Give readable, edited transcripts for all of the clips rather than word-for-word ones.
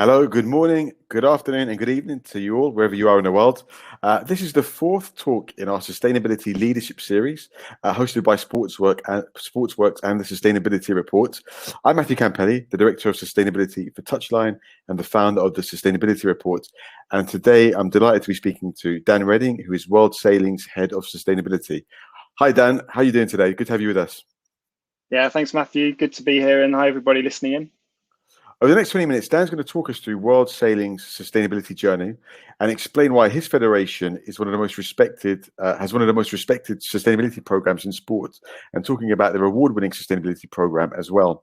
Hello, good morning, good afternoon, and good evening to you all, wherever you are in the world. This is the fourth talk in our Sustainability Leadership Series, hosted by Sportsworks and the Sustainability Report. I'm Matthew Campelli, the Director of Sustainability for Touchline and the founder of the Sustainability Report. And today I'm delighted to be speaking to Dan Redding, who is World Sailing's Head of Sustainability. Hi, Dan. How are you doing today? Good to have you with us. Yeah, thanks, Matthew. Good to be here, and hi, everybody listening in. Over the next 20 minutes, Dan's going to talk us through World Sailing's sustainability journey and explain why his federation is one of the most respected, has one of the most respected sustainability programs in sport, and talking about their award-winning sustainability program as well.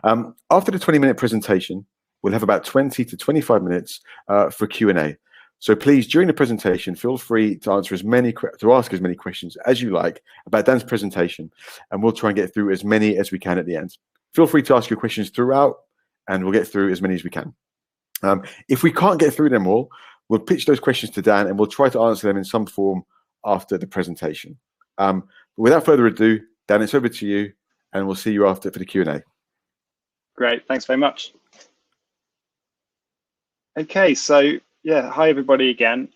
After the 20-minute presentation, we'll have about 20 to 25 minutes for Q&A. So please, during the presentation, feel free to ask as many questions as you like about Dan's presentation, and we'll try and get through as many as we can at the end. Feel free to ask your questions throughout, and we'll get through as many as we can. If we can't get through them all, we'll pitch those questions to Dan and we'll try to answer them in some form after the presentation. But without further ado, Dan, it's over to you, and we'll see you after for the Q&A. Great, thanks very much. Okay, so yeah, hi everybody again.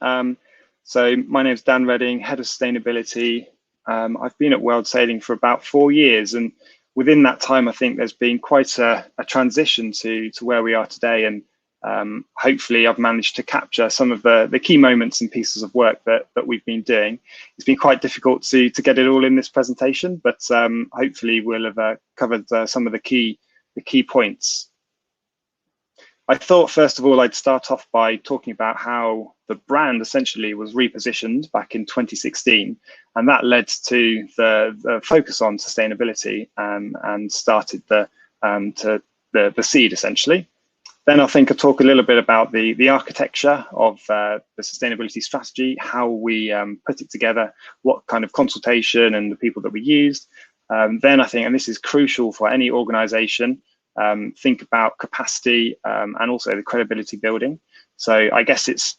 So my name is Dan Redding, Head of Sustainability. I've been at World Sailing for about 4 years, and within that time, I think there's been quite a transition to where we are today, and hopefully I've managed to capture some of the key moments and pieces of work that we've been doing. It's been quite difficult to get it all in this presentation, but hopefully we'll have covered some of the key points. I thought, first of all, I'd start off by talking about how the brand essentially was repositioned back in 2016, and that led to the focus on sustainability and started the seed, essentially. Then I think I'll talk a little bit about the architecture of the sustainability strategy, how we put it together, what kind of consultation and the people that we used. Then I think, and this is crucial for any organization, think about capacity and also the credibility building. So I guess it's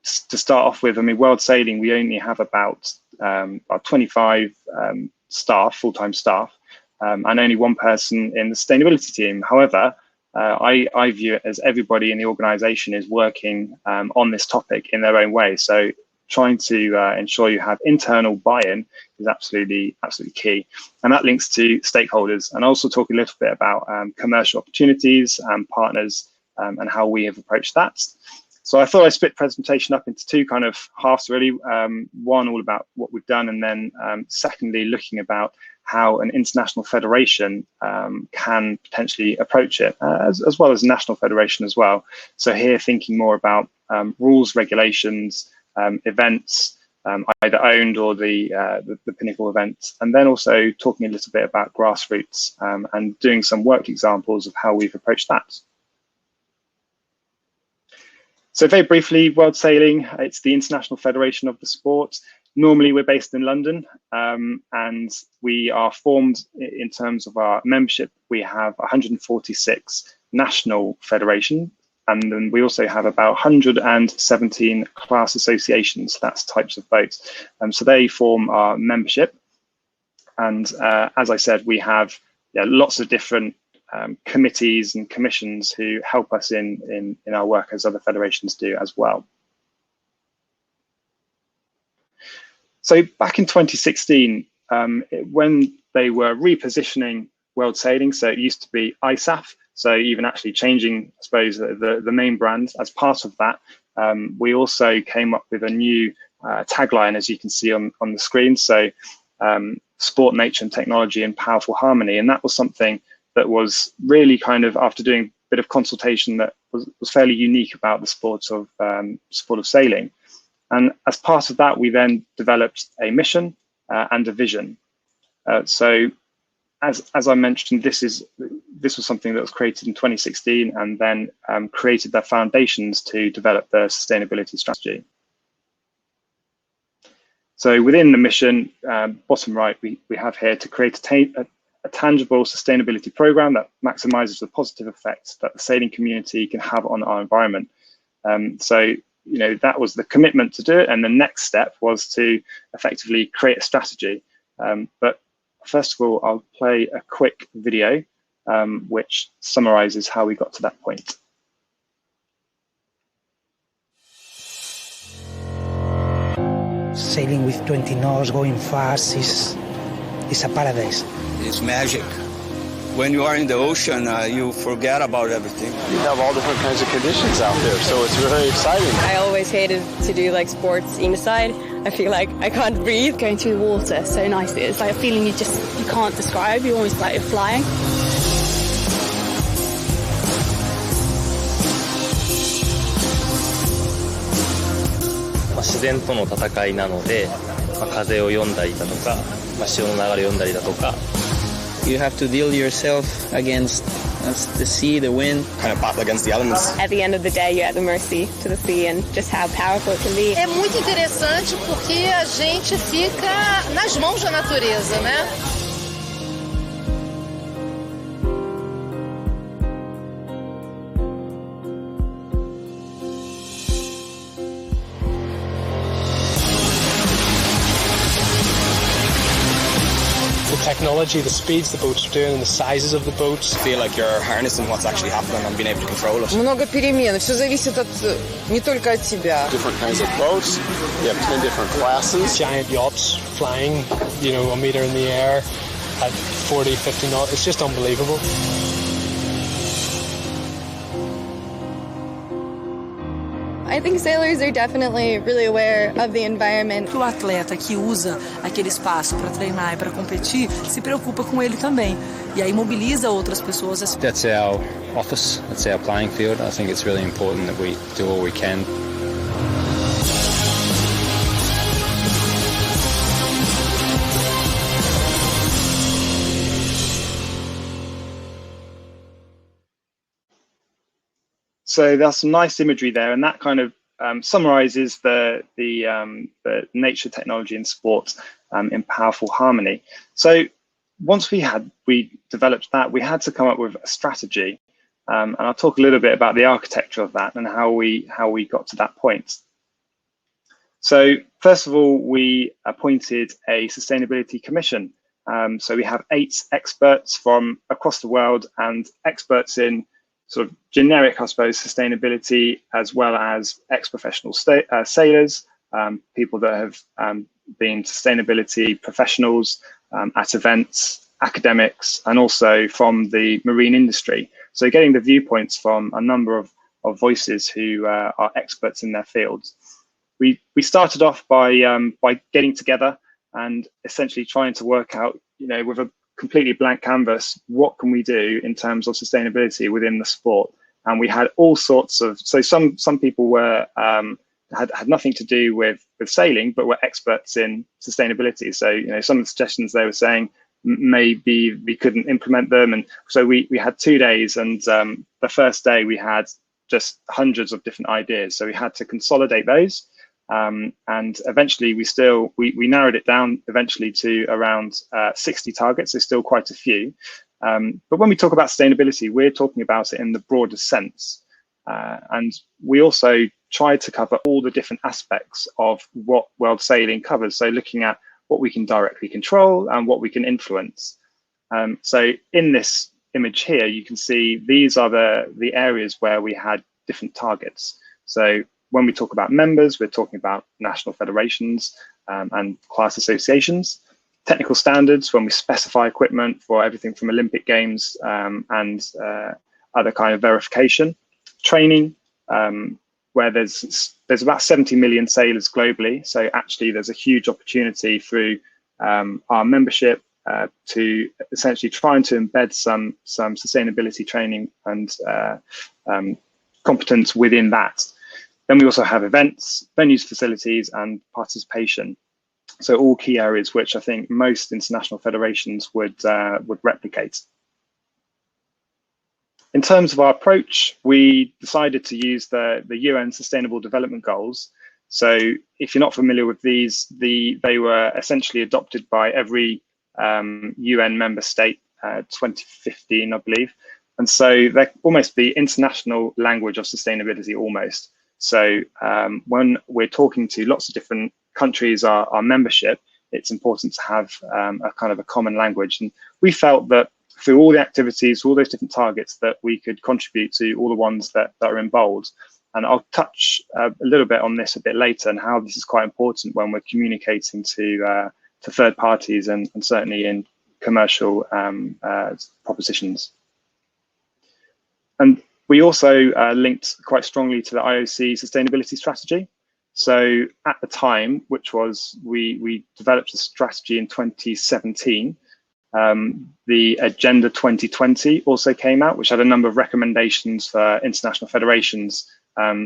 to start off with, I mean, World Sailing, we only have about 25 staff, full-time staff, and only one person in the sustainability team. However, I view it as everybody in the organization is working on this topic in their own way. So trying to ensure you have internal buy-in is absolutely key, and that links to stakeholders. And I'll also talk a little bit about commercial opportunities and partners and how we have approached that. So I thought I'd split presentation up into two kind of halves, really. One all about what we've done, and then secondly looking about how an international federation can potentially approach it, as well as a national federation as well. So here thinking more about rules, regulations, events, either owned or the pinnacle events, and then also talking a little bit about grassroots and doing some work examples of how we've approached that. So very briefly, World Sailing, it's the International Federation of the Sport. Normally we're based in London, and we are formed in terms of our membership. We have 146 national federations, and then we also have about 117 class associations, that's types of boats. So they form our membership. And as I said, we have lots of different committees and commissions who help us in our work, as other federations do as well. So back in 2016, when they were repositioning World Sailing, so it used to be ISAF, so even actually changing, I suppose, the main brand. As part of that, we also came up with a new tagline, as you can see on the screen. So sport, nature and technology in powerful harmony. And that was something that was really kind of, after doing a bit of consultation, that was fairly unique about the sport of sailing. And as part of that, we then developed a mission and a vision. So as I mentioned, this was something that was created in 2016, and then created the foundations to develop the sustainability strategy. So within the mission, bottom right, we have here to create a tangible sustainability program that maximizes the positive effects that the sailing community can have on our environment. So, you know, that was the commitment to do it, and the next step was to effectively create a strategy. But first of all, I'll play a quick video which summarizes how we got to that point. sailing with 20 knots, going fast, is a paradise. It's magic. When you are in the ocean, you forget about everything. You have all different kinds of conditions out there, so it's very exciting. I always hated to do like sports inside. I feel like I can't breathe. Going through the water, so nice. It's like a feeling you can't describe. You're almost like you're flying.まあ、自然との戦いなので、まあ、風を読んだりだとか、まあ、潮の流れを読んだりだとか。You have to deal yourself against the sea, the wind. Kind of battle against the elements. At the end of the day, you're at the mercy to the sea and just how powerful it can be. É muito interessante porque a gente fica nas mãos da natureza, né? The technology, the speeds the boats are doing, and the sizes of the boats. Feel like you're harnessing what's actually happening and being able to control it. Много перемен, все зависит не только от тебя. Different kinds of boats. You have 10 different classes. Giant yachts flying, a meter in the air at 40, 50 knots. It's just unbelievable. I think sailors are definitely really aware of the environment. O atleta que usa aquele espaço para treinar e para competir se preocupa com ele também. E aí mobiliza outras pessoas. That's our office, that's our playing field. I think it's really important that we do all we can. So that's some nice imagery there, and that kind of summarizes the nature of technology and sport in powerful harmony. So once we developed that, we had to come up with a strategy, and I'll talk a little bit about the architecture of that and how we got to that point. So first of all, we appointed a sustainability commission. So we have 8 experts from across the world and experts in sort of generic, I suppose, sustainability, as well as ex-professional sailors, people that have been sustainability professionals at events, academics, and also from the marine industry. So getting the viewpoints from a number of voices who are experts in their fields. We started off by getting together and essentially trying to work out, with a completely blank canvas, what can we do in terms of sustainability within the sport? And we had all sorts of, so some people were had nothing to do with sailing, but were experts in sustainability. So some of the suggestions they were saying, maybe we couldn't implement them. And so we had 2 days, and the first day we had just hundreds of different ideas. So we had to consolidate those. And eventually we narrowed it down eventually to around 60 targets. There's still quite a few. But when we talk about sustainability, we're talking about it in the broadest sense. And we also tried to cover all the different aspects of what world sailing covers. So looking at what we can directly control and what we can influence. So in this image here, you can see these are the areas where we had different targets. So when we talk about members, we're talking about national federations and class associations. Technical standards, when we specify equipment for everything from Olympic Games and other kind of verification. Training, where there's about 70 million sailors globally. So actually there's a huge opportunity through our membership to essentially trying to embed some sustainability training and competence within that. Then we also have events, venues, facilities, and participation. So all key areas which I think most international federations would replicate. In terms of our approach, we decided to use the UN Sustainable Development Goals. So if you're not familiar with these, they were essentially adopted by every UN member state, 2015, I believe. And so they're almost the international language of sustainability almost. So when we're talking to lots of different countries, our membership, it's important to have a kind of a common language. And we felt that through all the activities, all those different targets, that we could contribute to all the ones that are in bold. And I'll touch a little bit on this a bit later and how this is quite important when we're communicating to third parties and certainly in commercial propositions. And we also linked quite strongly to the Ioc Sustainability Strategy. So at the time, which was we developed a strategy in 2017, the Agenda 2020 also came out, which had a number of recommendations for international federations,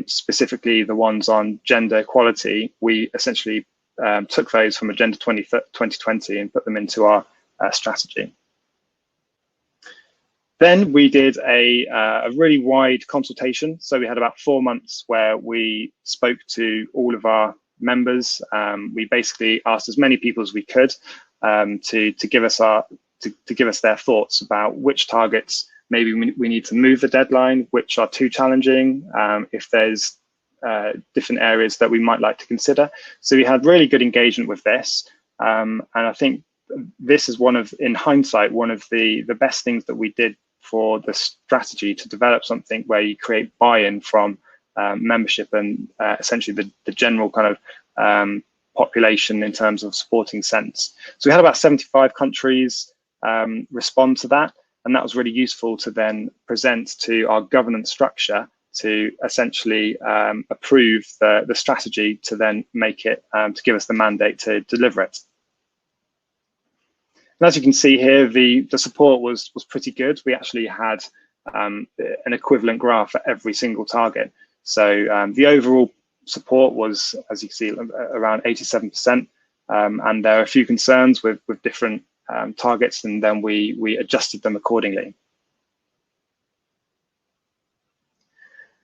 specifically the ones on gender equality. We essentially took those from Agenda 2020 and put them into our strategy. Then we did a really wide consultation. So we had about 4 months where we spoke to all of our members. We basically asked as many people as we could to give us their thoughts about which targets maybe we need to move the deadline, which are too challenging, if there's different areas that we might like to consider. So we had really good engagement with this, and I think this is in hindsight, one of the best things that we did for the strategy, to develop something where you create buy-in from membership and essentially the general kind of population in terms of supporting sense. So we had about 75 countries respond to that, and that was really useful to then present to our governance structure to essentially approve the strategy, to then make it, to give us the mandate to deliver it. And as you can see here, the support was pretty good. We actually had an equivalent graph for every single target. So the overall support was, as you can see, around 87%. And there are a few concerns with different targets, and then we adjusted them accordingly.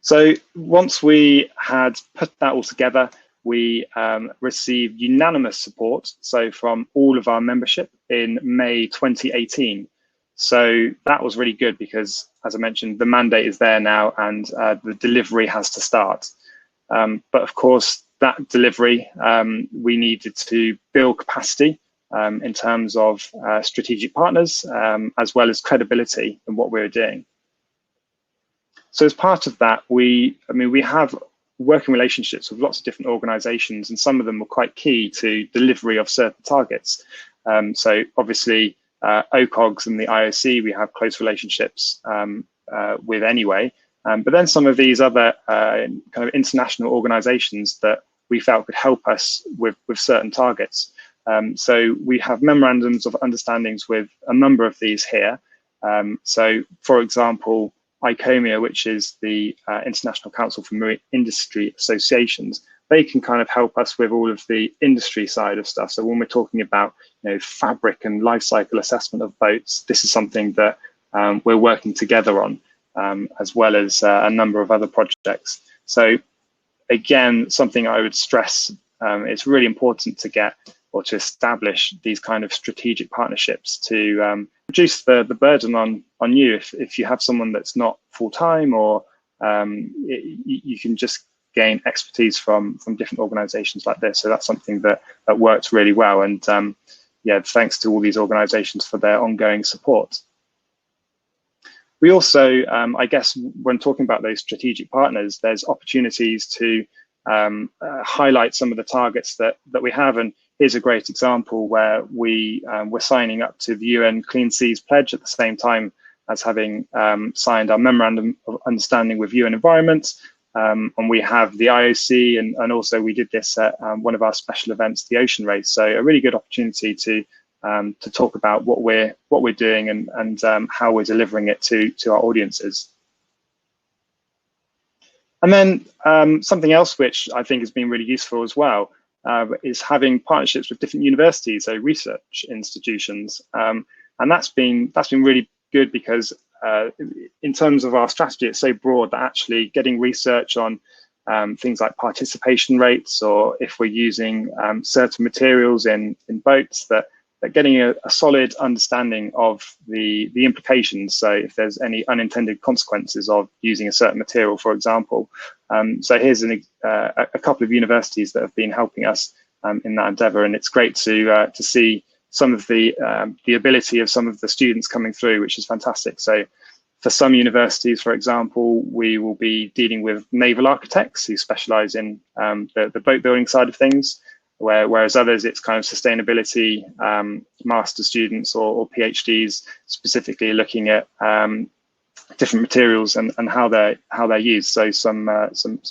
So once we had put that all together, we received unanimous support, so from all of our membership in May 2018. So that was really good because, as I mentioned, the mandate is there now, and the delivery has to start. But of course, that delivery, we needed to build capacity in terms of strategic partners, as well as credibility in what we were doing. So as part of that, we have working relationships with lots of different organizations, and some of them were quite key to delivery of certain targets. So obviously OCOGs and the IOC, we have close relationships with anyway, but then some of these other kind of international organizations that we felt could help us with certain targets. So we have memorandums of understandings with a number of these here. So for example, ICOMIA, which is the International Council for Marine Industry Associations, they can kind of help us with all of the industry side of stuff. So when we're talking about, fabric and life cycle assessment of boats, this is something that we're working together on, as well as a number of other projects. So again, something I would stress, it's really important to get or to establish these kind of strategic partnerships to reduce the burden on you. If you have someone that's not full-time, or you can just gain expertise from different organizations like this. So that's something that works really well. And yeah, thanks to all these organizations for their ongoing support. We also, I guess, when talking about those strategic partners, there's opportunities to highlight some of the targets that we have. And here's a great example where we're signing up to the UN Clean Seas Pledge at the same time as having signed our Memorandum of Understanding with UN Environment. And we have the IOC, and also we did this at one of our special events, the Ocean Race. So a really good opportunity to talk about what we're doing and how we're delivering it to our audiences. And then something else which I think has been really useful as well is having partnerships with different universities, so research institutions, and that's been really good because in terms of our strategy, it's so broad that actually getting research on things like participation rates, or if we're using certain materials in boats, that getting a solid understanding of the implications. So if there's any unintended consequences of using a certain material, for example. So here's a couple of universities that have been helping us in that endeavor, and it's great to see some of the ability of some of the students coming through, which is fantastic. So For some universities, for example, we will be dealing with naval architects who specialize in the boat building side of things, whereas others, it's kind of sustainability master students or PhDs specifically looking at different materials and how they're used. So some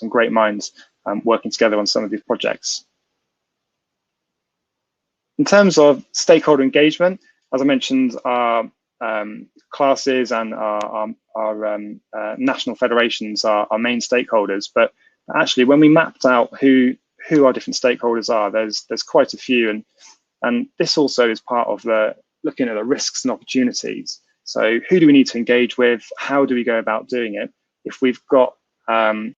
great minds working together on some of these projects. In terms of stakeholder engagement, as I mentioned, our classes and our national federations are our main stakeholders. But actually, when we mapped out who our different stakeholders are, there's quite a few, and this also is part of the looking at the risks and opportunities. So who do we need to engage with? How do we go about doing it? If we've got at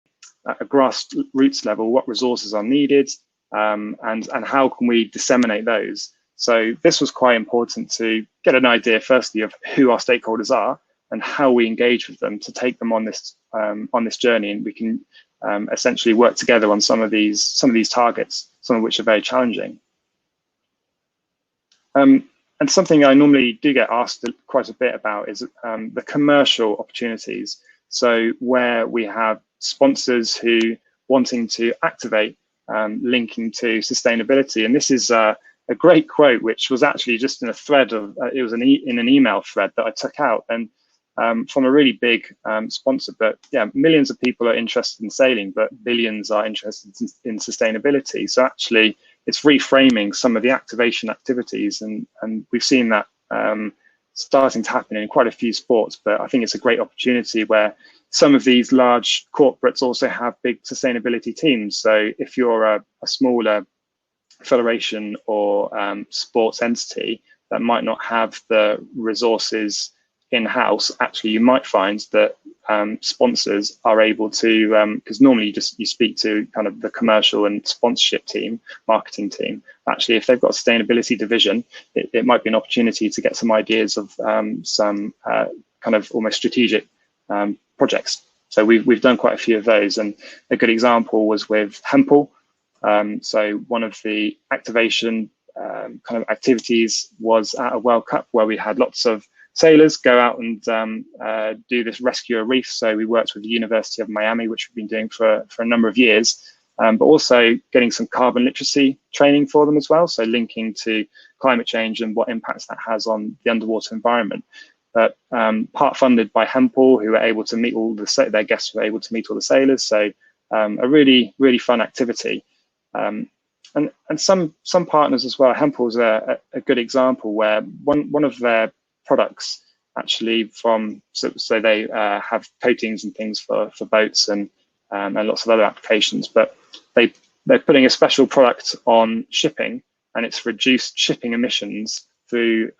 a grassroots level, what resources are needed, and how can we disseminate those? So this was quite important to get an idea, firstly, of who our stakeholders are and how we engage with them to take them on this journey, and we can essentially work together on some of these targets, some of which are very challenging. And something I normally do get asked quite a bit about is the commercial opportunities. So where we have sponsors who wanting to activate linking to sustainability, and this is a great quote, which was actually just in a thread of it was in an email thread that I took out, and from a really big sponsor. But yeah, millions of people are interested in sailing, but billions are interested in sustainability. So actually, it's reframing some of the activation activities, and we've seen that starting to happen in quite a few sports. But I think it's a great opportunity where some of these large corporates also have big sustainability teams. So if you're a smaller federation or sports entity that might not have the resources in-house, actually you might find that sponsors are able to, because normally you speak to kind of the commercial and sponsorship team, marketing team. Actually, if they've got a sustainability division, it might be an opportunity to get some ideas of some kind of almost strategic projects. So we've done quite a few of those, and a good example was with Hempel. So one of the activation kind of activities was at a World Cup where we had lots of sailors go out and do this rescue a reef. So we worked with the University of Miami, which we've been doing for a number of years, but also getting some carbon literacy training for them as well. So linking to climate change and what impacts that has on the underwater environment. But part funded by Hempel, who were able to meet their guests were able to meet all the sailors. So a really, really fun activity. And some partners as well. Hempel's a good example where one of their products actually so they have coatings and things for boats and lots of other applications, but they're putting a special product on shipping, and it's reduced shipping emissions through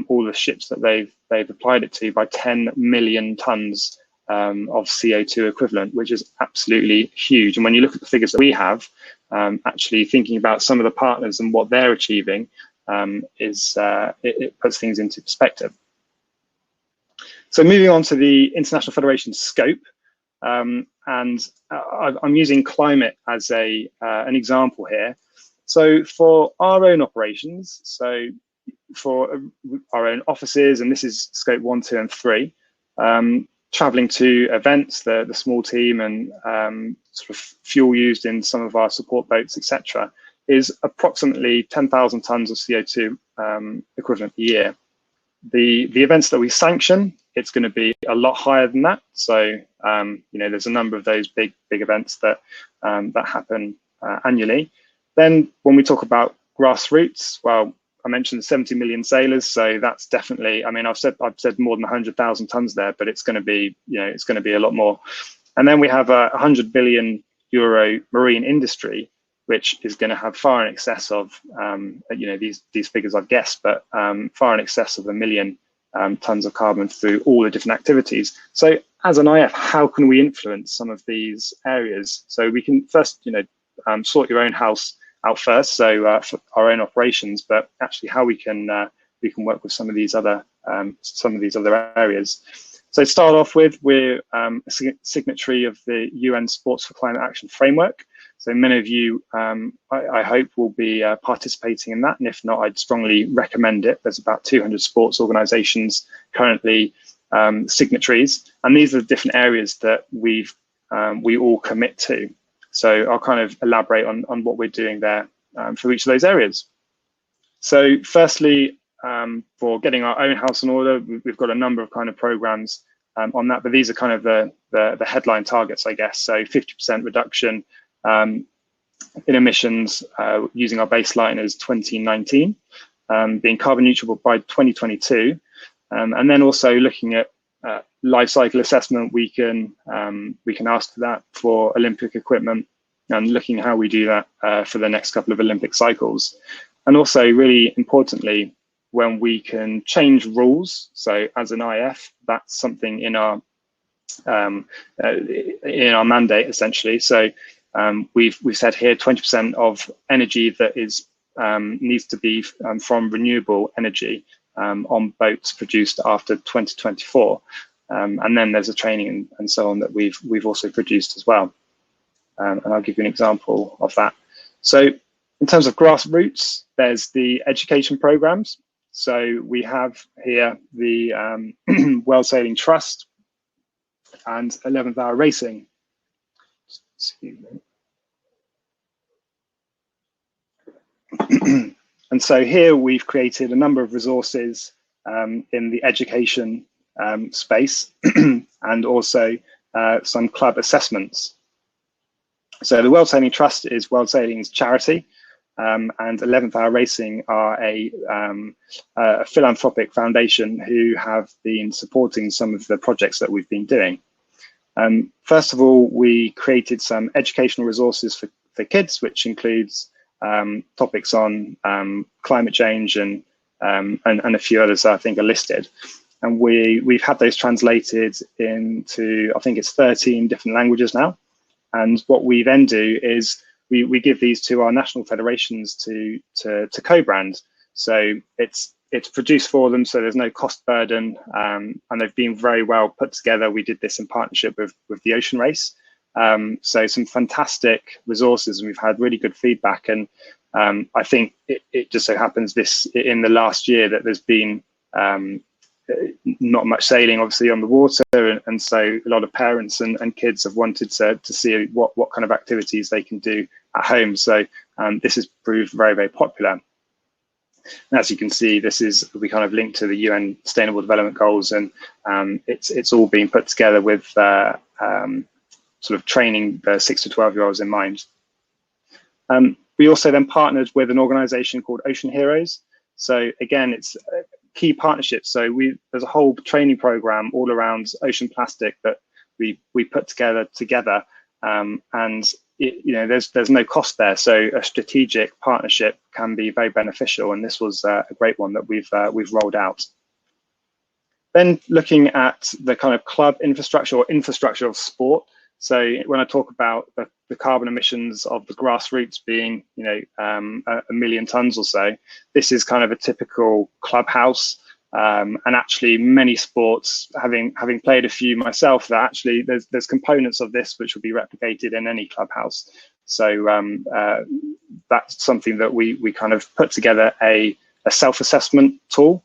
all the ships that they've applied it to by 10 million tons of CO2 equivalent, which is absolutely huge. And when you look at the figures that we have, actually thinking about some of the partners and what they're achieving it puts things into perspective. So moving on to the International Federation scope, and I'm using climate as an example here. So for our own operations, so for our own offices, and this is scope 1, 2, and 3, traveling to events, the small team, and sort of fuel used in some of our support boats, etc., is approximately 10,000 tons of CO2 equivalent a year. The events that we sanction, it's going to be a lot higher than that. So there's a number of those big events that happen annually. Then when we talk about grassroots, well, I mentioned 70 million sailors, so that's definitely. I mean, I've said more than 100,000 tons there, but it's going to be a lot more. And then we have a 100 billion euro marine industry, which is going to have far in excess of these figures I've guessed, but far in excess of 1 million tons of carbon through all the different activities. So as an IF, how can we influence some of these areas? So we can first, sort your own house out first, so for our own operations, but actually how we can work with some of these other areas. So to start off with, we're a signatory of the UN Sports for Climate Action Framework. So many of you, I hope, will be participating in that, and if not, I'd strongly recommend it. There's about 200 sports organisations currently signatories, and these are the different areas that we all commit to. So I'll kind of elaborate on what we're doing there for each of those areas. So firstly, for getting our own house in order, we've got a number of kind of programs on that, but these are kind of the headline targets, I guess. So 50% reduction in emissions using our baseline as 2019, being carbon neutral by 2022, and then also looking at life cycle assessment. We can ask for that for Olympic equipment, and looking how we do that for the next couple of Olympic cycles. And also, really importantly, when we can change rules. So as an IF, that's something in our mandate essentially. So we've said here 20% of energy that is needs to be from renewable energy on boats produced after 2024. And then there's a training and so on that we've also produced as well. And I'll give you an example of that. So in terms of grassroots, there's the education programs. So we have here the World Sailing Trust and 11th Hour Racing. Excuse me. And so here we've created a number of resources in the education space and also some club assessments. So the World Sailing Trust is World Sailing's charity, and 11th Hour Racing are a philanthropic foundation who have been supporting some of the projects that we've been doing. First of all, we created some educational resources for kids, which includes topics on climate change and a few others that I think are listed. And we've had those translated into, I think it's 13 different languages now. And what we then do is we give these to our national federations to co-brand. So it's produced for them, so there's no cost burden, and they've been very well put together. We did this in partnership with the Ocean Race. So some fantastic resources, and we've had really good feedback. And I think it just so happens in the last year that there's been not much sailing obviously on the water, and so a lot of parents and kids have wanted to see what kind of activities they can do at home. So this has proved very, very popular. And as you can see, we kind of linked to the UN Sustainable Development Goals, and it's all being put together with sort of training the 6 to 12-year-olds in mind. We also then partnered with an organization called Ocean Heroes. So again, it's key partnerships. So there's a whole training program all around ocean plastic that we put together, and there's no cost there. So a strategic partnership can be very beneficial, and this was a great one that we've rolled out. Then looking at the kind of club infrastructure or infrastructure of sport. So when I talk about the carbon emissions of the grassroots being, 1 million tons or so, this is kind of a typical clubhouse. And actually many sports, having played a few myself, that actually there's components of this which will be replicated in any clubhouse. So that's something that we kind of put together a self-assessment tool.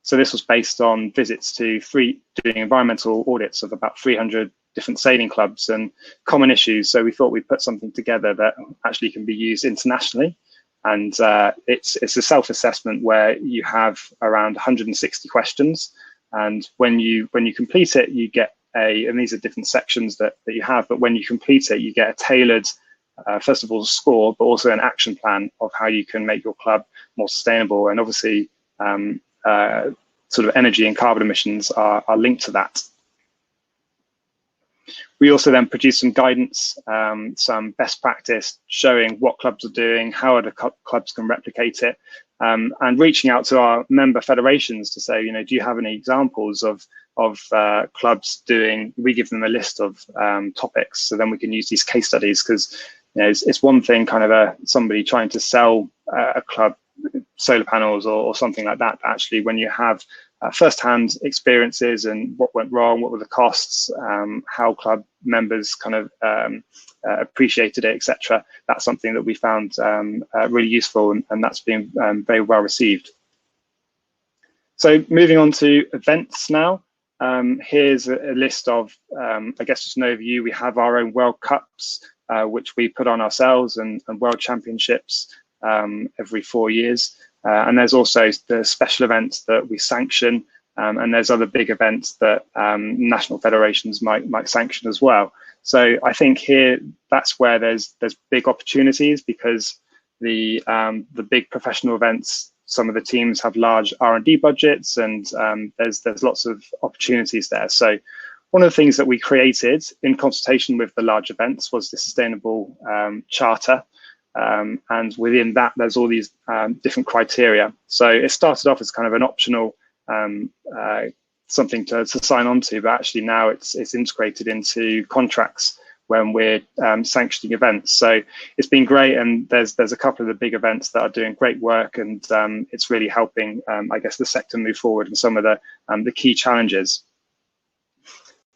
So this was based on visits to doing environmental audits of about 300 different sailing clubs and common issues. So we thought we'd put something together that actually can be used internationally. And it's a self-assessment where you have around 160 questions. And when you complete it, you get and these are different sections that you have, but when you complete it, you get a tailored, first of all, score, but also an action plan of how you can make your club more sustainable. And obviously, sort of energy and carbon emissions are linked to that. We also then produced some guidance, some best practice showing what clubs are doing, how other clubs can replicate it, and reaching out to our member federations to say, do you have any examples of clubs doing? We give them a list of topics, so then we can use these case studies, because it's one thing kind of somebody trying to sell a club solar panels or something like that. But actually, when you have first-hand experiences and what went wrong, what were the costs, how club members kind of appreciated it, etc. That's something that we found really useful, and that's been very well received. So moving on to events now. here's a list of, I guess, just an overview. We have our own World Cups, which we put on ourselves, and World Championships every 4 years. And there's also the special events that we sanction, and there's other big events that national federations might sanction as well. So I think here that's where there's big opportunities, because the big professional events, some of the teams have large R&D budgets, and there's lots of opportunities there. So one of the things that we created in consultation with the large events was the Sustainable Charter. And within that, there's all these different criteria. So it started off as kind of an optional something to sign on to, but actually now it's integrated into contracts when we're sanctioning events. So it's been great, and there's a couple of the big events that are doing great work, and it's really helping, I guess, the sector move forward in some of the key challenges.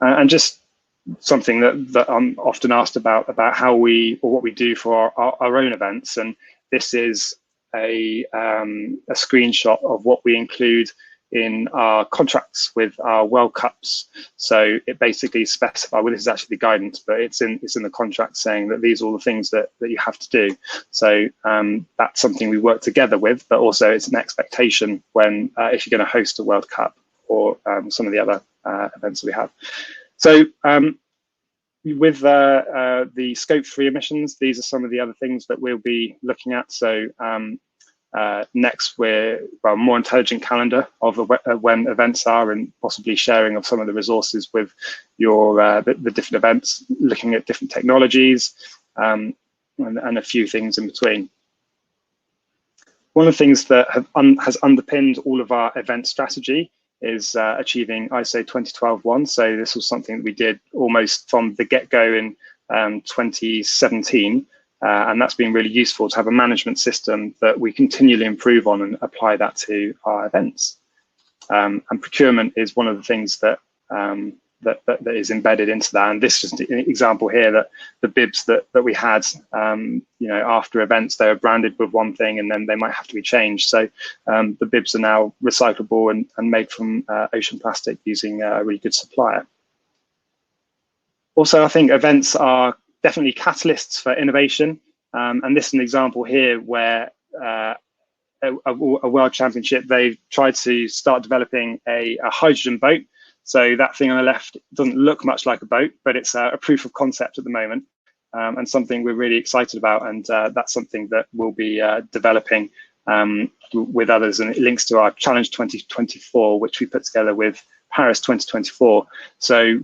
And just something that I'm often asked about how what we do for our own events, and this is a screenshot of what we include in our contracts with our World Cups. So it basically specifies, well, this is actually the guidance, but it's in the contract saying that these are all the things that you have to do. So that's something we work together with, but also it's an expectation when if you're going to host a World Cup or some of the other events that we have. So with the scope 3 emissions, these are some of the other things that we'll be looking at. So next, we're a more intelligent calendar of when events are, and possibly sharing of some of the resources with your the different events, looking at different technologies, and a few things in between. One of the things that has underpinned all of our event strategy is achieving ISO 2012-1. So this was something that we did almost from the get-go in 2017. And that's been really useful to have a management system that we continually improve on and apply that to our events. And procurement is one of the things that that is embedded into that. And this is just an example here that the bibs that we had, after events, they were branded with one thing, and then they might have to be changed. So the bibs are now recyclable and made from ocean plastic using a really good supplier. Also, I think events are definitely catalysts for innovation. And this is an example here where a world championship, they've tried to start developing a hydrogen boat. So that thing on the left doesn't look much like a boat, but it's a proof of concept at the moment, and something we're really excited about. And that's something that we'll be developing with others. And it links to our Challenge 2024, which we put together with Paris 2024. So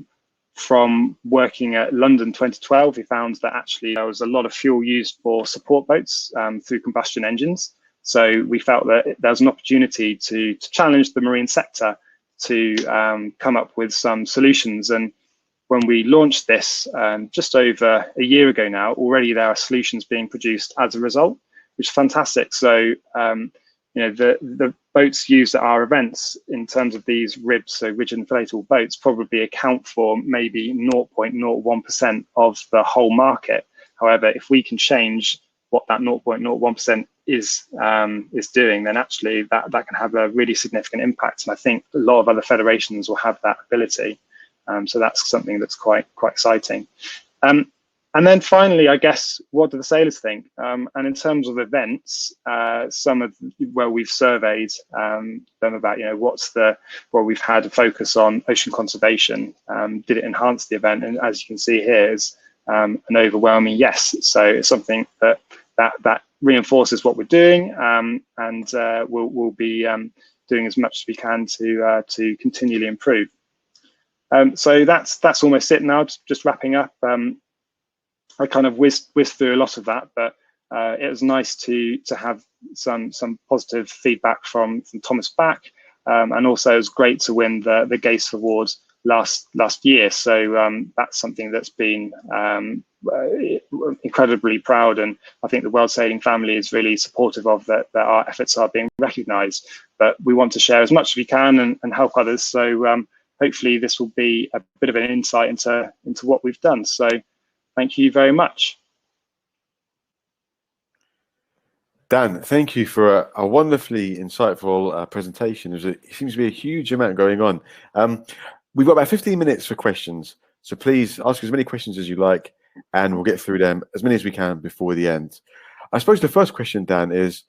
from working at London 2012, we found that actually there was a lot of fuel used for support boats through combustion engines. So we felt that there was an opportunity to challenge the marine sector to come up with some solutions. And when we launched this just over a year ago now, already there are solutions being produced as a result, which is fantastic. So the boats used at our events in terms of these RIBs, so rigid inflatable boats, probably account for maybe 0.01% of the whole market. However, if we can change what that 0.01% is doing, then actually that can have a really significant impact. And I think a lot of other federations will have that ability. So that's something that's quite exciting. And then finally, I guess, what do the sailors think? And in terms of events, some of where we've surveyed them about, we've had a focus on ocean conservation. Did it enhance the event? And as you can see here, is an overwhelming yes. So it's something that reinforces what we're doing, and we'll be doing as much as we can to continually improve. So that's almost it now. Just wrapping up. I kind of whizzed through a lot of that, but it was nice to have some positive feedback from Thomas Back, and also it was great to win the GACE Award last year. So that's something that's been incredibly proud, and I think the World Sailing family is really supportive of that our efforts are being recognised. But we want to share as much as we can and help others. So hopefully this will be a bit of an insight into what we've done. So thank you very much. Dan, thank you for a wonderfully insightful presentation. It seems to be a huge amount going on. We've got about 15 minutes for questions, so please ask as many questions as you like, and we'll get through them as many as we can before the end. I suppose the first question, Dan, is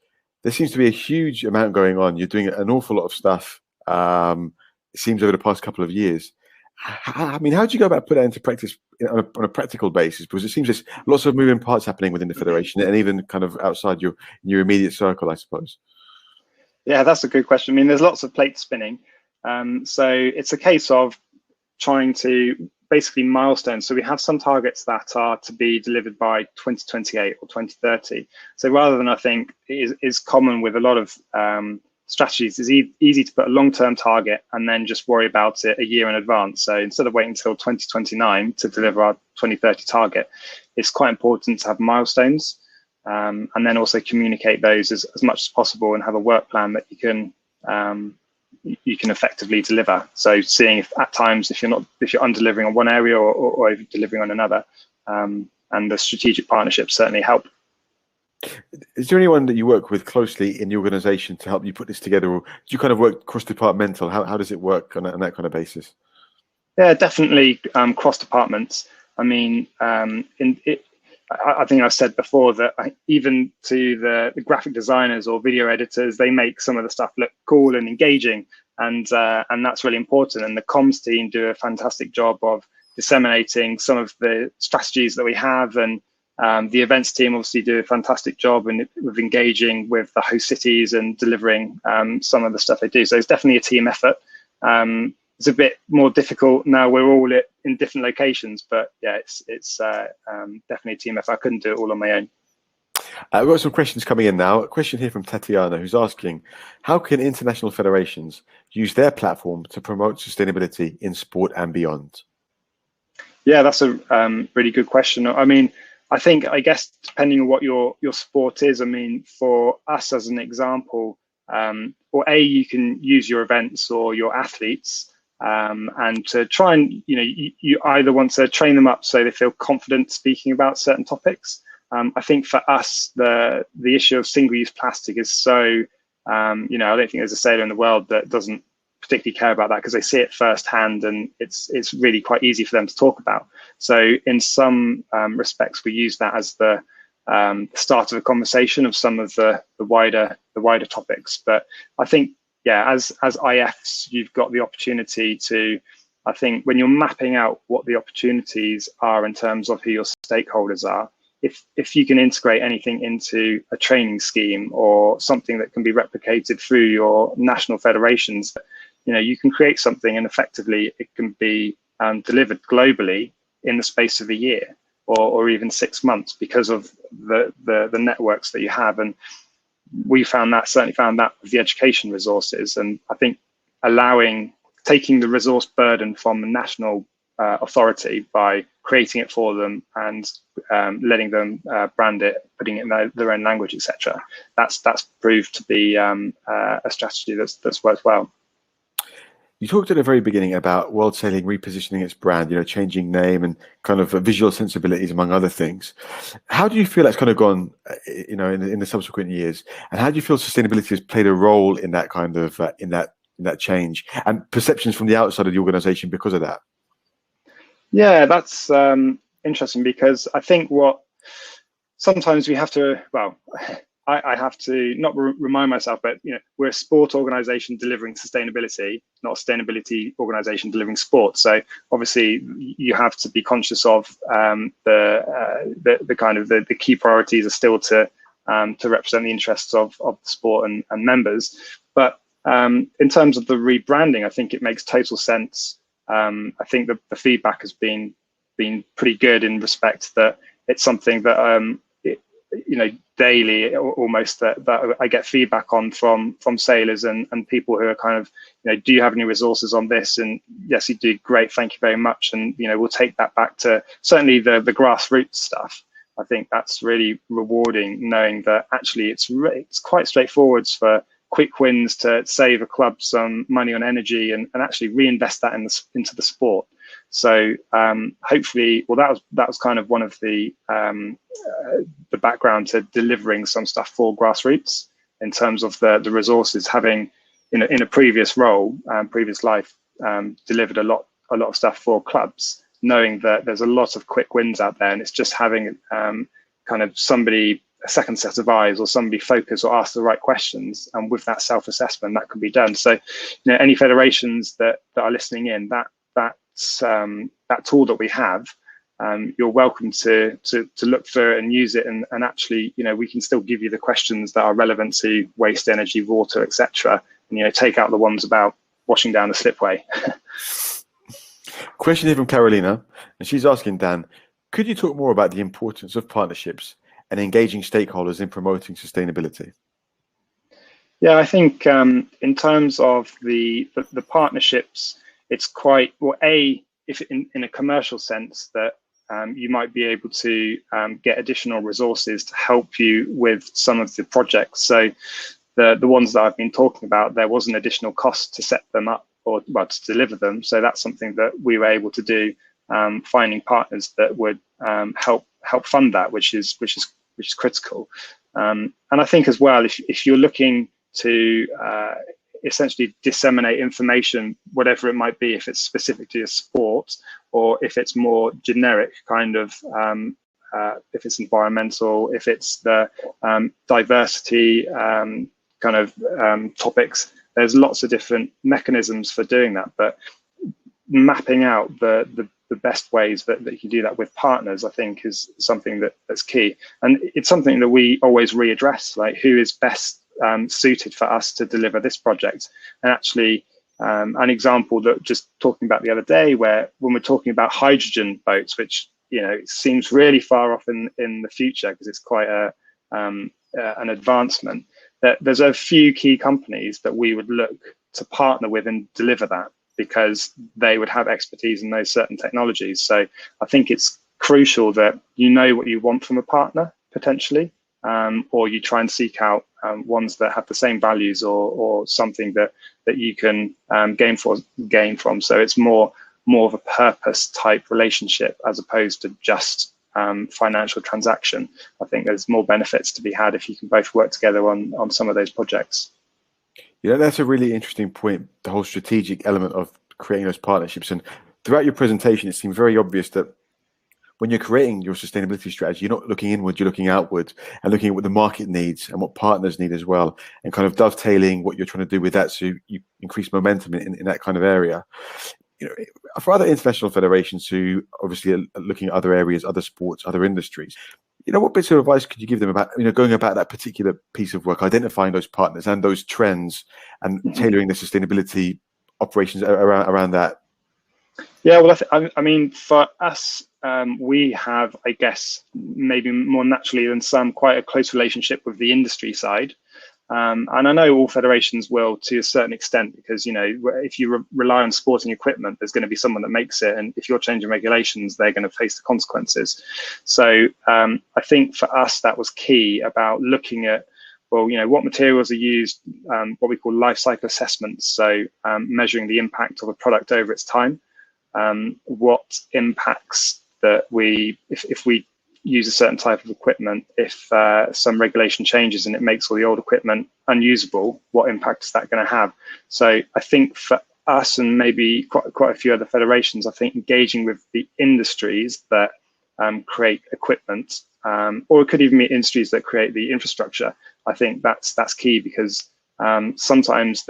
there seems to be a huge amount going on. You're doing an awful lot of stuff, it seems, over the past couple of years. I mean, how do you go about putting that into practice on a practical basis? Because it seems there's lots of moving parts happening within the Federation and even kind of outside your immediate circle, I suppose. Yeah, that's a good question. I mean, there's lots of plates spinning. So it's a case of trying to basically milestones. So we have some targets that are to be delivered by 2028 or 2030. So rather than, I think, is common with a lot of strategies, it's easy to put a long-term target and then just worry about it a year in advance. So instead of waiting until 2029 to deliver our 2030 target, it's quite important to have milestones and then also communicate those as much as possible and have a work plan that you can effectively deliver. So seeing if at times if you're under-delivering on one area or over-delivering on another, and the strategic partnerships certainly help. Is there anyone that you work with closely in the organisation to help you put this together, or do you kind of work cross-departmental? How does it work on that kind of basis? Yeah, definitely cross departments. I mean, I think I've said before that even to the graphic designers or video editors, they make some of the stuff look cool and engaging, and that's really important. And the comms team do a fantastic job of disseminating some of the strategies that we have, and the events team obviously do a fantastic job with engaging with the host cities and delivering some of the stuff they do. So it's definitely a team effort. It's a bit more difficult now. We're all in different locations, but yeah, it's definitely a team effort. I couldn't do it all on my own. We've got some questions coming in now. A question here from Tatiana, who's asking, how can international federations use their platform to promote sustainability in sport and beyond? Yeah, that's a really good question. I mean, I guess depending on what your sport is, I mean, for us as an example, you can use your events or your athletes and to try and, you either want to train them up so they feel confident speaking about certain topics. I think for us, the issue of single-use plastic is so, I don't think there's a sailor in the world that doesn't particularly care about that, because they see it firsthand and it's really quite easy for them to talk about. So in some respects, we use that as the start of a conversation of some of the wider topics. But I think, yeah, as IFs, you've got the opportunity to, I think, when you're mapping out what the opportunities are in terms of who your stakeholders are, if you can integrate anything into a training scheme or something that can be replicated through your national federations, you can create something and effectively it can be delivered globally in the space of a year or even 6 months because of the networks that you have. And we certainly found that with the education resources. And I think taking the resource burden from the national authority by creating it for them and letting them brand it, putting it in their own language, etc. That's proved to be a strategy that's worked well. You talked at the very beginning about World Sailing repositioning its brand, changing name and kind of visual sensibilities, among other things. How do you feel that's kind of gone, in the subsequent years? And how do you feel sustainability has played a role in that kind of in that change and perceptions from the outside of the organisation because of that? Yeah, that's interesting, because I think sometimes we have to, I have to not remind myself, but we're a sport organisation delivering sustainability, not a sustainability organisation delivering sport. So obviously you have to be conscious of the kind of the key priorities are still to represent the interests of the sport and members. But in terms of the rebranding, I think it makes total sense. I think the feedback has been pretty good in respect that it's something that daily almost that I get feedback on from sailors and people who are kind of, do you have any resources on this? And yes, you do. Great, thank you very much. And we'll take that back to certainly the grassroots stuff. I think that's really rewarding, knowing that actually it's quite straightforward for quick wins to save a club some money on energy and actually reinvest that into the sport. So hopefully, that was kind of one of the background to delivering some stuff for grassroots in terms of the resources. Having in a previous role, previous life, delivered a lot a lot of stuff for clubs, knowing that there's a lot of quick wins out there, and it's just having kind of somebody, a second set of eyes, or somebody focus or ask the right questions, and with that self-assessment that can be done. So, any federations that are listening in, that tool that we have, you're welcome to look through it and use it, and actually, we can still give you the questions that are relevant to waste, energy, water, etc., and take out the ones about washing down the slipway. Question here from Carolina, and she's asking, Dan, could you talk more about the importance of partnerships and engaging stakeholders in promoting sustainability? Yeah, I think in terms of the partnerships, it's quite, well, if in a commercial sense, that you might be able to get additional resources to help you with some of the projects. So the ones that I've been talking about, there was an additional cost to set them up, or to deliver them. So that's something that we were able to do, finding partners that would help fund that, which is critical. And I think as well, if you're looking to essentially disseminate information, whatever it might be, if it's specific to your sport, or if it's more generic kind of, if it's environmental, if it's the diversity kind of topics, there's lots of different mechanisms for doing that. But mapping out the best ways that you can do that with partners, I think, is something that's key. And it's something that we always readdress, like who is best suited for us to deliver this project. And actually, an example that just talking about the other day, where when we're talking about hydrogen boats, which it seems really far off in the future because it's quite an advancement, that there's a few key companies that we would look to partner with and deliver that, because they would have expertise in those certain technologies. So I think it's crucial that you know what you want from a partner potentially, or you try and seek out ones that have the same values, or something that you can gain from. So it's more of a purpose type relationship as opposed to just financial transaction. I think there's more benefits to be had if you can both work together on some of those projects. That's a really interesting point, the whole strategic element of creating those partnerships. And throughout your presentation, it seems very obvious that when you're creating your sustainability strategy, you're not looking inward, you're looking outward, and looking at what the market needs and what partners need as well, and kind of dovetailing what you're trying to do with that, so you increase momentum in that kind of area. For other international federations who obviously are looking at other areas, other sports, other industries, what bits of advice could you give them about, going about that particular piece of work, identifying those partners and those trends, and tailoring the sustainability operations around that? Yeah, well, I mean, for us, we have, I guess, maybe more naturally than some, quite a close relationship with the industry side. And I know all federations will to a certain extent, because, if you rely on sporting equipment, there's going to be someone that makes it. And if you're changing regulations, they're going to face the consequences. So I think for us, that was key about looking at, well, what materials are used, what we call life cycle assessments. So measuring the impact of a product over its time, what impacts that if we use a certain type of equipment, if some regulation changes and it makes all the old equipment unusable, what impact is that going to have? So I think for us, and maybe quite a few other federations, I think engaging with the industries that create equipment, or it could even be industries that create the infrastructure, I think that's key, because sometimes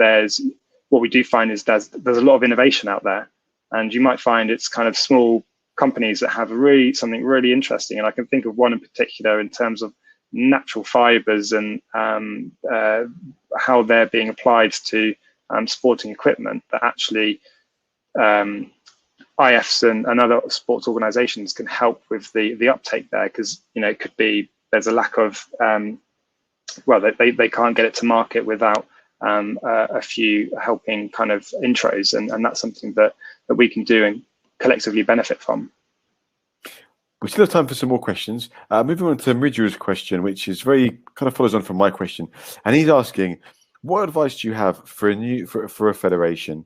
what we do find is there's a lot of innovation out there, and you might find it's kind of small companies that have something really interesting. And I can think of one in particular in terms of natural fibers and how they're being applied to sporting equipment, that actually IFs and other sports organizations can help with the uptake there, because it could be there's a lack of they can't get it to market without a few helping kind of intros, and that's something that we can do and collectively benefit from. We still have time for some more questions. Moving on to Mridu's question, which is very kind of follows on from my question, and he's asking, what advice do you have for a federation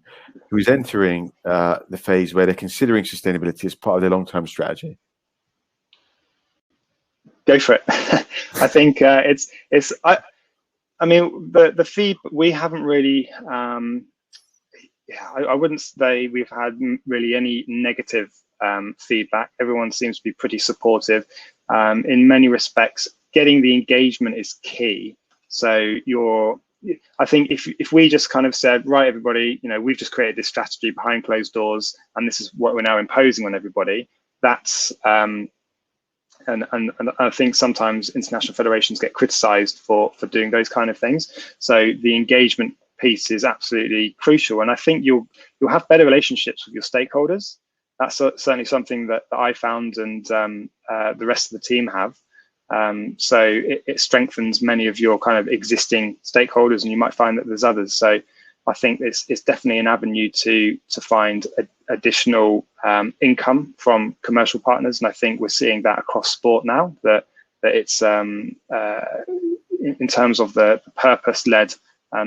who is entering the phase where they're considering sustainability as part of their long-term strategy? Go for it. I think I mean, the feed, we haven't really I wouldn't say we've had really any negative feedback. Everyone seems to be pretty supportive. In many respects, getting the engagement is key. So I think if we just kind of said, right, everybody, we've just created this strategy behind closed doors, and this is what we're now imposing on everybody. That's and I think sometimes international federations get criticised for doing those kind of things. So the engagement piece is absolutely crucial, and I think you'll have better relationships with your stakeholders. That's certainly something that I found, and the rest of the team have. So it strengthens many of your kind of existing stakeholders, and you might find that there's others. So I think it's definitely an avenue to find additional income from commercial partners, and I think we're seeing that across sport now. That it's in terms of the purpose-led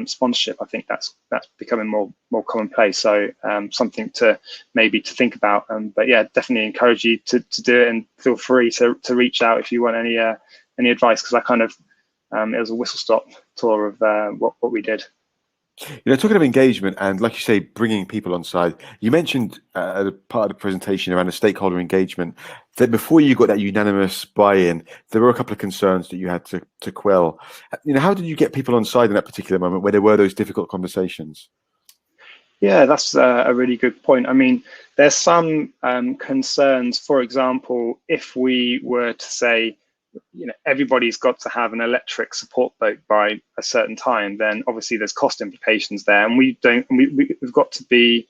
sponsorship, I think that's becoming more commonplace. So something to think about. But yeah, definitely encourage you to do it, and feel free to reach out if you want any advice, because I kind of it was a whistle-stop tour of what we did. Talking of engagement and, like you say, bringing people on side, you mentioned at a part of the presentation around the stakeholder engagement that before you got that unanimous buy-in, there were a couple of concerns that you had to quell. How did you get people on side in that particular moment where there were those difficult conversations? Yeah, that's a really good point. I mean, there's some concerns. For example, if we were to say, everybody's got to have an electric support boat by a certain time, then obviously there's cost implications there, and we've got to be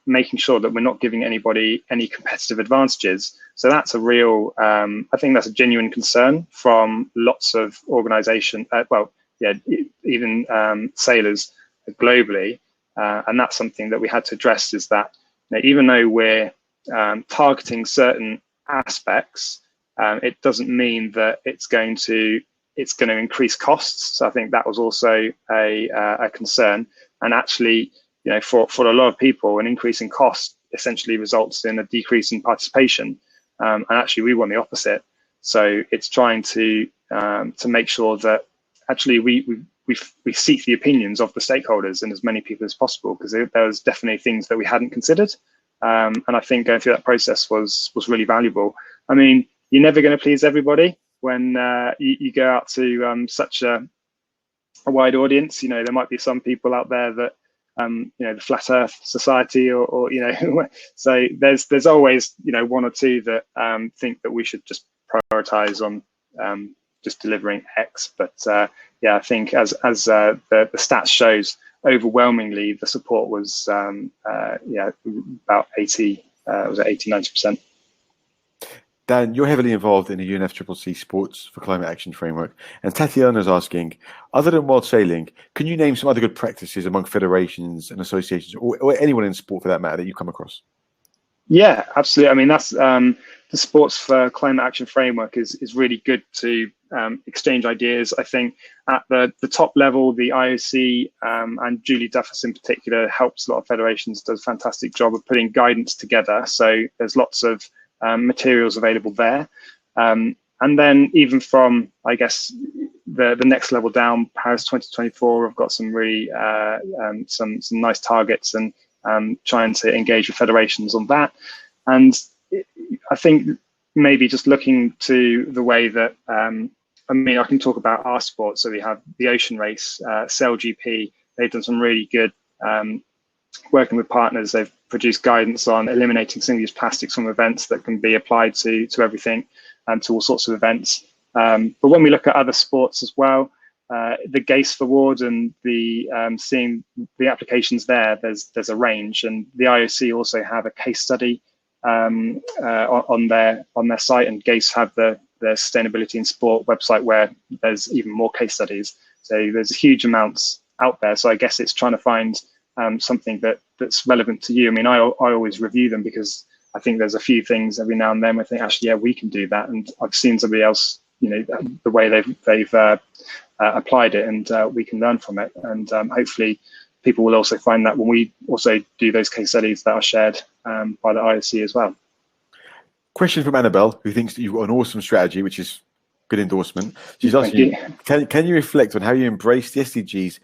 making sure that we're not giving anybody any competitive advantages. So that's a real, I think that's a genuine concern from lots of organisations. Even sailors globally, and that's something that we had to address. Is that even though we're targeting certain aspects, it doesn't mean that it's going to increase costs. So I think that was also a concern. And actually, for a lot of people, an increase in cost essentially results in a decrease in participation. And actually, we want the opposite. So it's trying to make sure that actually we seek the opinions of the stakeholders and as many people as possible, because there was definitely things that we hadn't considered. And I think going through that process was really valuable. I mean, you're never going to please everybody when you go out to such a wide audience. There might be some people out there that the Flat Earth Society or so there's always one or two that think that we should just prioritize on just delivering X. But yeah, I think as the stats shows, overwhelmingly the support was about 80-90%. Dan, you're heavily involved in the UNFCCC Sports for Climate Action Framework, and Tatiana's asking, other than World Sailing, can you name some other good practices among federations and associations, or anyone in sport for that matter, that you come across? Yeah, absolutely. I mean, that's the Sports for Climate Action Framework is really good to exchange ideas. I think at the top level, the IOC and Julie Duffus in particular helps a lot of federations, does a fantastic job of putting guidance together. So there's lots of materials available there, and then even from, I guess, the next level down, Paris 2024, I've got some really some nice targets, and trying to engage with federations on that. And I think maybe just looking to the way that I mean, I can talk about our sport. So we have the Ocean Race, Sail GP. They've done some really good working with partners. They've produced guidance on eliminating single-use plastics from events that can be applied to everything and to all sorts of events. But when we look at other sports as well, the GACE award and the seeing the applications there's a range, and the IOC also have a case study on their site, and GACE have the Sustainability in Sport website where there's even more case studies. So there's huge amounts out there. So I guess it's trying to find something that's relevant to you. I mean, I always review them because I think there's a few things every now and then I think, actually, yeah, we can do that. And I've seen somebody else, the way they've applied it, and we can learn from it. And hopefully people will also find that when we also do those case studies that are shared by the IOC as well. Question from Annabelle, who thinks that you've got an awesome strategy, which is good endorsement. She's asking you, can you reflect on how you embrace the SDGs